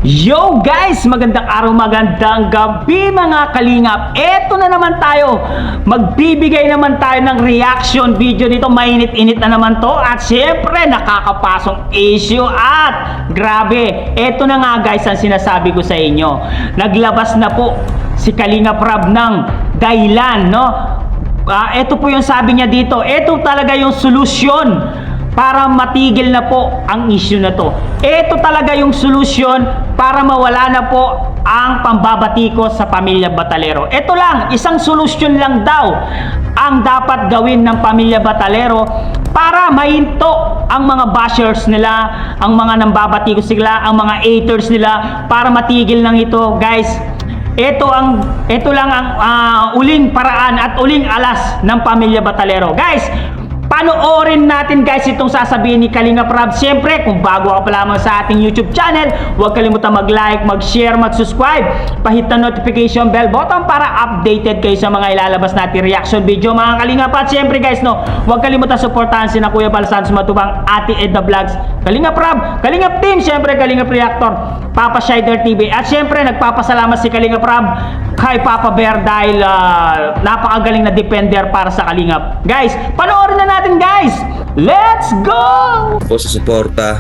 Yo guys! Magandang araw, magandang gabi mga kalingap. Eto na naman tayo. Magbibigay naman tayo ng reaction video dito. Mainit-init na naman to. At syempre, nakakapasong issue. At grabe, eto na nga guys ang sinasabi ko sa inyo. Naglabas na po si Kalingap Rab ng dahilan, no? Ito po yung sabi niya dito. Ito talaga yung solusyon para matigil na po ang issue na to. Ito talaga yung solusyon para mawala na po ang pambabatikos sa pamilya Batalero. Ito lang, isang solusyon lang daw ang dapat gawin ng pamilya Batalero para mahinto ang mga bashers nila, ang mga nambabatikos sila, ang mga haters nila, para matigil lang ito, guys. Ito lang ang uling paraan at uling alas ng pamilya Batalero. Guys, panoorin natin guys itong sasabihin ni Kalingap Rab. Siyempre, kung bago ka pa lamang sa ating YouTube channel, huwag kalimutan mag-like, mag-share, mag-subscribe, pahit na notification bell button para updated kayo sa mga ilalabas natin reaction video mga Kalingap. At siyempre guys, no, huwag kalimutan suportahan si na Kuya Bal Santos Matubang, Ate Edna Vlogs, Kalingap Rab, Kalingap Team, siyempre Kalingap Reactor, Papa Shider TV. At siyempre, nagpapasalamat si Kalingap Rab kay Papa Bear dahil napakagaling na defender para sa Kalingap. Guys, panoorin na natin guys. Let's go! Po sa suporta,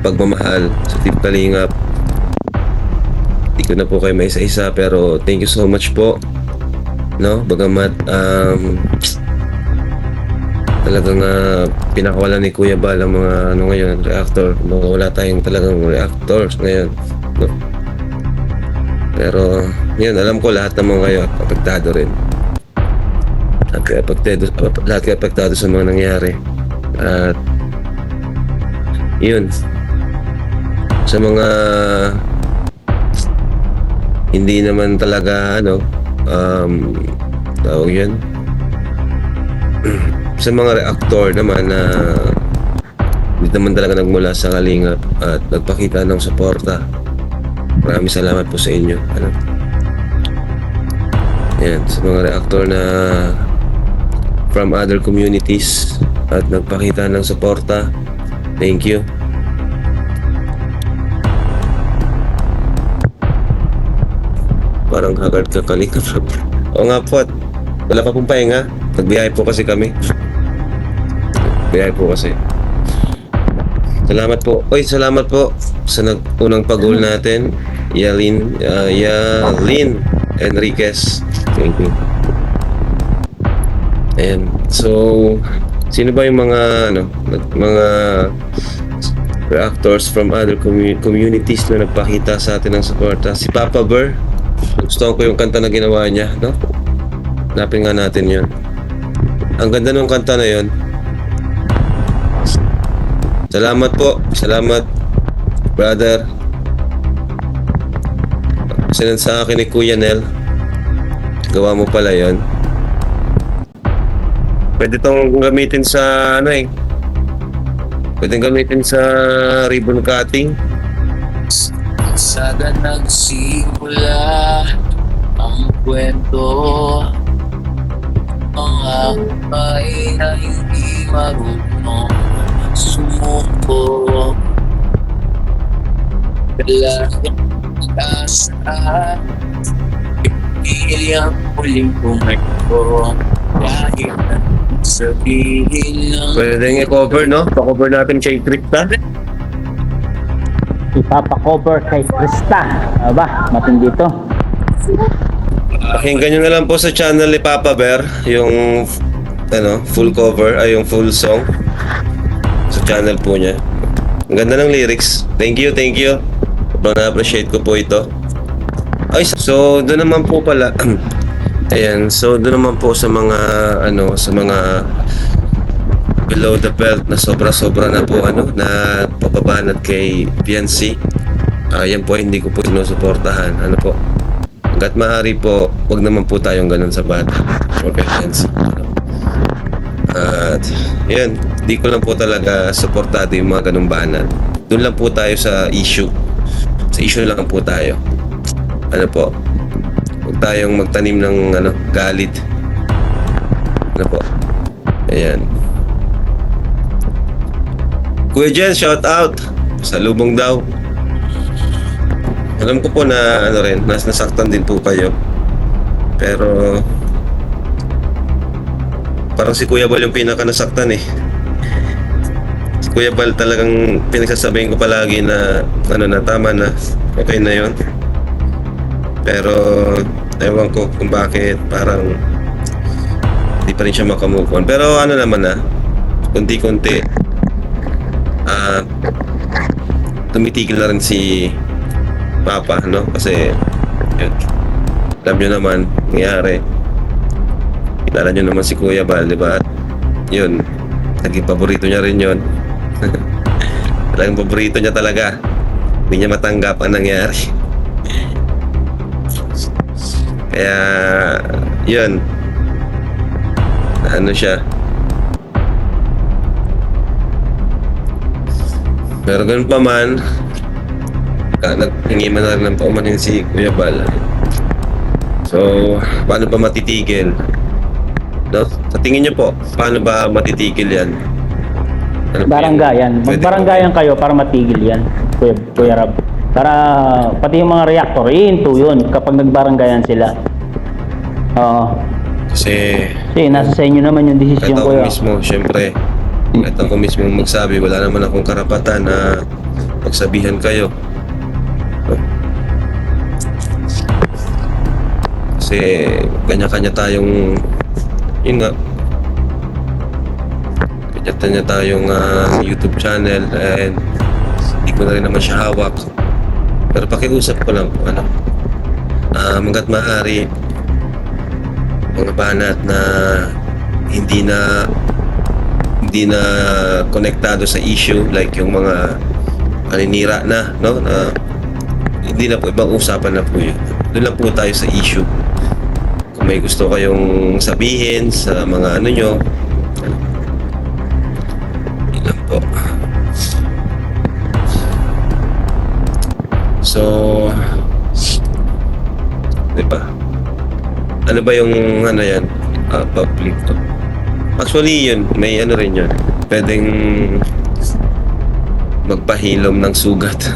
pagmamahal sa Team Kalingap. Hindi ko na po kayo maisa-isa pero thank you so much po. No, bagamat talagang pinakawalan ni Kuya Bal ang mga ngayon, reactor. Wala tayong talagang reactors ngayon. No? Pero yun, alam ko lahat naman kayo apektado rin. Lahat kayo apektado sa mga nangyari. At yun, sa mga hindi naman talaga tawag yun, sa mga reactor naman na hindi naman talaga nagmula sa Kalingap at nagpakita ng suporta, maraming salamat po sa inyo. Yan, sa mga reactor na from other communities at nagpakita ng suporta, thank you. Parang haggard ka, Kalingap. Oo nga po, wala pa pong pahinga. Nagbiyahe po kasi kami. Biyahe po kasi. Salamat po. Oy, salamat po sa unang pag-goal natin. Yalin Enriquez. Thank you. Ayan. So, sino ba yung mga mga reactors from other communities na nagpakita sa atin ng suporta? Si Papa Bear. Gusto ko yung kanta na ginawa niya, no? Hanapin nga natin yun. Ang ganda ng kanta na yun. Salamat po. Salamat, brother. Sinend sa akin ni Kuya Nel. Gawa mo pala yun. Pwede tong gamitin sa pwede gamitin sa ribbon cutting. Sada nagsimula ang kwento, mga bahay na hindi marunong sumuko. Kailangan itasan, ipili ang huling kumento, kahit na sabihin ng Pwede nga i-cover, no? Pa-cover natin kay Krista. Ipapakover kay Krista. Aba, matindi to. Pakinggan nyo na lang po sa channel ni Papa Bear yung full cover, yung full song sa channel po niya. Ang ganda ng lyrics. Thank you. Sobrang na-appreciate ko po ito. Ay, so doon naman po pala ayan, so doon naman po sa mga sa mga below the belt na sobra-sobra na po na papabanat kay Fiancé. Yan po hindi ko po sinusuportahan. Po, hanggat maaari po, wag naman po tayong ganun sa bata or kay Fiancé. At yan, di ko lang po talaga suportado yung mga ganung banat. Doon lang po tayo sa issue. Sa issue lang po tayo. Po, huwag tayong magtanim ng galit. Po, ayan. Kuya Jen, shout out. Salubong daw. Alam ko po na ano rin, nasaktan din po kayo. Pero parang si Kuya Bal yung pinaka nasaktan eh. Si Kuya Bal talagang pinagsasabihin ko palagi na ano na, tama na, okay na yon. Pero ewan ko kung bakit parang hindi pa rin siya makamove on. Pero ano naman na, kunti-kunti tumitigil na rin si Papa, no? Kasi yun, alam nyo naman nangyari, kilala nyo naman si Kuya Bal, di ba? At yun, naging paborito niya rin yun. Talagang paborito niya talaga, hindi niya matanggap ang nangyari. Kaya yun, ano siya, pero ganun pa man, naghingi man na rin ng paumanhin si Kuya Bal. So, paano ba matitigil? No? Sa tingin niyo po, paano ba matitigil yan? Ano ba Baranggayan. yung pwede Magbaranggayan kayo para matigil yan, Kuya Rab. Para pati yung mga reactor, into yun kapag nagbaranggayan sila. Oo. Kasi Kasi nasa sa inyo naman yung kahit desisyon, ako Kuya. mismo, syempre, kahit ako mismo magsabi, wala naman akong karapatan na pagsabihan kayo. No? Kasi kanya-kanya tayong, yun nga, kanya-kanya tayong YouTube channel, and hindi ko na rin naman siya hawak. Pero pakiusap ko lang po, ano, hanggat maaari, mga banat na hindi na konektado sa issue, like yung mga paninira na, no, na hindi na po, ibang usapan na po yun. Doon lang po tayo sa issue. Kung may gusto kayong sabihin sa mga ano nyo, yun lang po. So, di ba? Ano ba yung ano yan? Public to. Actually yun, may ano rin yun. Pwedeng magpahilom ng sugat.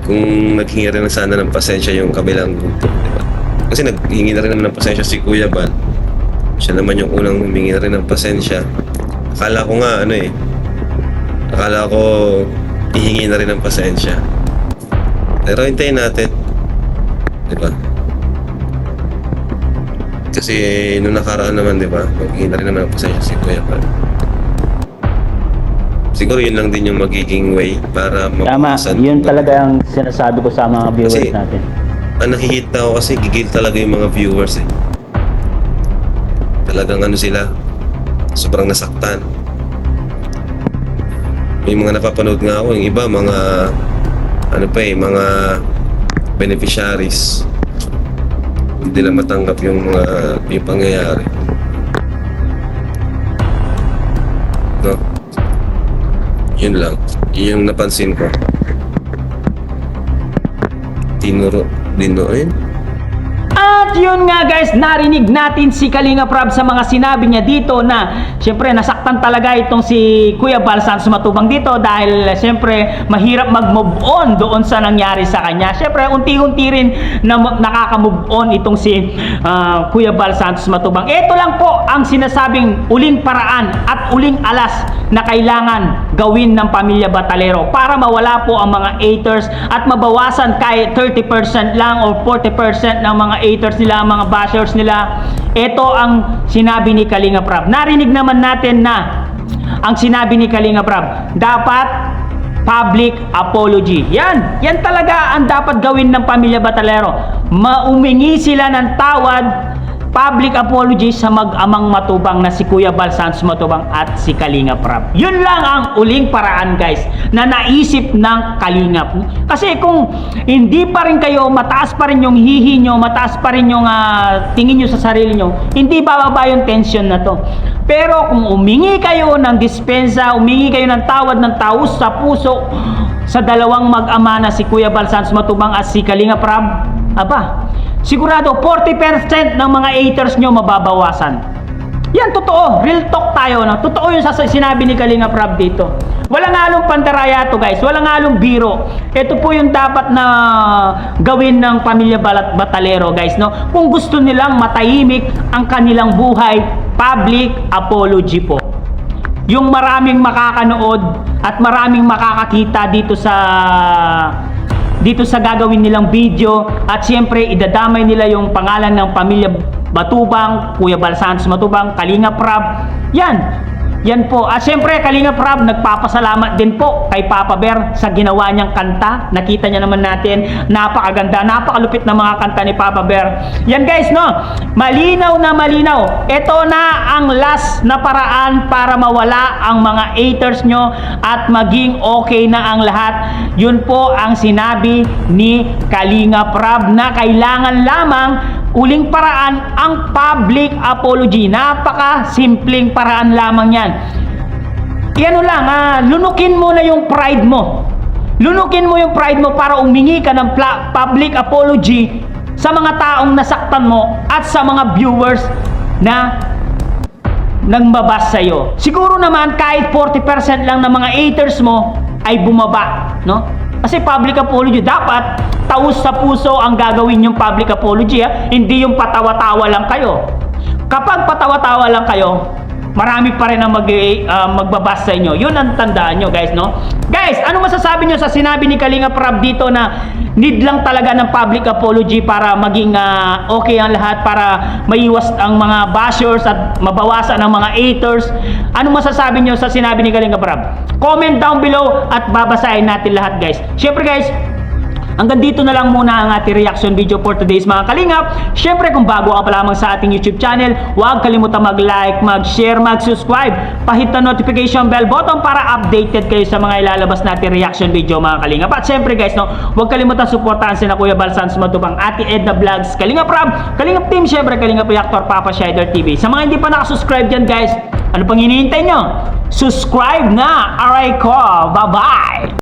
Kung naghingi rin sana ng pasensya yung kabilang grupo, di ba? Kasi naghingi na rin naman ng pasensya si Kuya Bal. Siya naman yung unang humingi na rin ng pasensya. Akala ko nga ano eh. Akala ko hihingi na rin ng pasensya. Pero hintayin natin. Di ba? Kasi nung nakaraan naman, di ba? Maghingi na rin naman ng pasensya si Kuya Bal. Siguro yun lang din yung magiging way para Tama, mapasan. yun talaga ang sinasabi ko sa mga viewers Kasi, natin. ang nakikita ko kasi gigil talaga yung mga viewers eh. Talagang ano sila, sobrang nasaktan. May mga napapanood nga ako, yung iba mga ano pa eh, mga beneficiaries. Hindi nila matanggap yung mga yung pangyayari. No? Yun lang. Yun yung napansin ko. Dinuruin. At yun nga guys, narinig natin si Kalinga Prab sa mga sinabi niya dito na syempre nasaktan talaga itong si Kuya Bal Santos Matubang dito dahil syempre mahirap mag-move on doon sa nangyari sa kanya. Syempre unti-unti rin na nakaka-move on itong si Kuya Bal Santos Matubang. Ito lang po ang sinasabing uling paraan at uling alas na kailangan gawin ng pamilya Batalero para mawala po ang mga haters at mabawasan kahit 30% lang o 40% ng mga haters nila, mga bashers nila. Ito ang sinabi ni Kalinga Prab. Narinig naman natin na ang sinabi ni Kalinga Prab, dapat public apology. Yan talaga ang dapat gawin ng pamilya Batalero. Maumingi sila ng tawad, public apology sa mag-amang Matubang na si Kuya Bal Santos Matubang at si Kalinga Prab. Yun lang ang uling paraan guys na naisip ng Kalingap. Kasi kung hindi pa rin kayo, mataas pa rin yung hihi nyo, mataas pa rin yung tingin nyo sa sarili nyo, hindi bababa yung tension na to. Pero kung umingi kayo ng dispensa, umingi kayo ng tawad ng taos sa puso sa dalawang mag-ama na si Kuya Bal Santos Matubang at si Kalinga Prab, aba, sigurado 40% ng mga haters nyo mababawasan. Yan, totoo. Real talk tayo. No? Totoo yung sinabi ni Kalinga Prab dito. Walang halong pandaraya to, guys. Walang halong biro. Ito po yung dapat na gawin ng pamilya Batalero, guys. No? Kung gusto nilang matahimik ang kanilang buhay, public apology po. Yung maraming makakanood at maraming makakakita dito sa gagawin nilang video, at siyempre idadamay nila yung pangalan ng pamilya Matubang, Kuya Bal Santos Matubang, Kalinga Prab. Yan po. At siyempre Kalinga Prab nagpapasalamat din po kay Papa Bear sa ginawa niyang kanta. Nakita niya naman natin, napakaganda, napakalupit na mga kanta ni Papa Bear. Yan guys, no? Malinaw na malinaw. Ito na ang last na paraan para mawala ang mga haters nyo at maging okay na ang lahat. Yun po ang sinabi ni Kalinga Prab na kailangan lamang uling paraan ang public apology. Napaka-simpleng paraan lamang yan. Ano lang, lunukin mo na yung pride mo. Lunukin mo yung pride mo para umingi ka ng public apology sa mga taong nasaktan mo at sa mga viewers na nangbabas sa'yo. Siguro naman kahit 40% lang ng mga haters mo ay bumaba, no? Kasi public apology, dapat taos sa puso ang gagawin yung public apology, hindi yung patawa-tawa lang kayo. Kapag patawa-tawa lang kayo, marami pa rin ang magbabas sa inyo. Yun ang tandaan nyo, guys, no? Guys, ano masasabi nyo sa sinabi ni Kalinga Prab dito na need lang talaga ng public apology para maging okay ang lahat, para maiwas ang mga bashers at mabawasan ang mga haters? Ano masasabi nyo sa sinabi ni Kalinga Prab? Comment down below at babasahin natin lahat, guys. Syempre, guys, hanggang dito na lang muna ang ating reaction video for today's mga kalingap. Syempre, kung bago ka pa lamang sa ating YouTube channel, huwag kalimutan mag-like, mag-share, mag-subscribe. Pahit na notification bell button para updated kayo sa mga ilalabas natin reaction video mga kalingap. At syempre guys, no, huwag kalimutan suportahan sina Kuya Bal Santos Matubang, Ate Edna Vlogs, Kalinga Prab, Kalingap Team, syempre Kalingap Reactor, Papa Shider TV. Sa mga hindi pa nakasubscribe dyan guys, ano pang hinihintay nyo? Subscribe na! Alright ko! Bye-bye!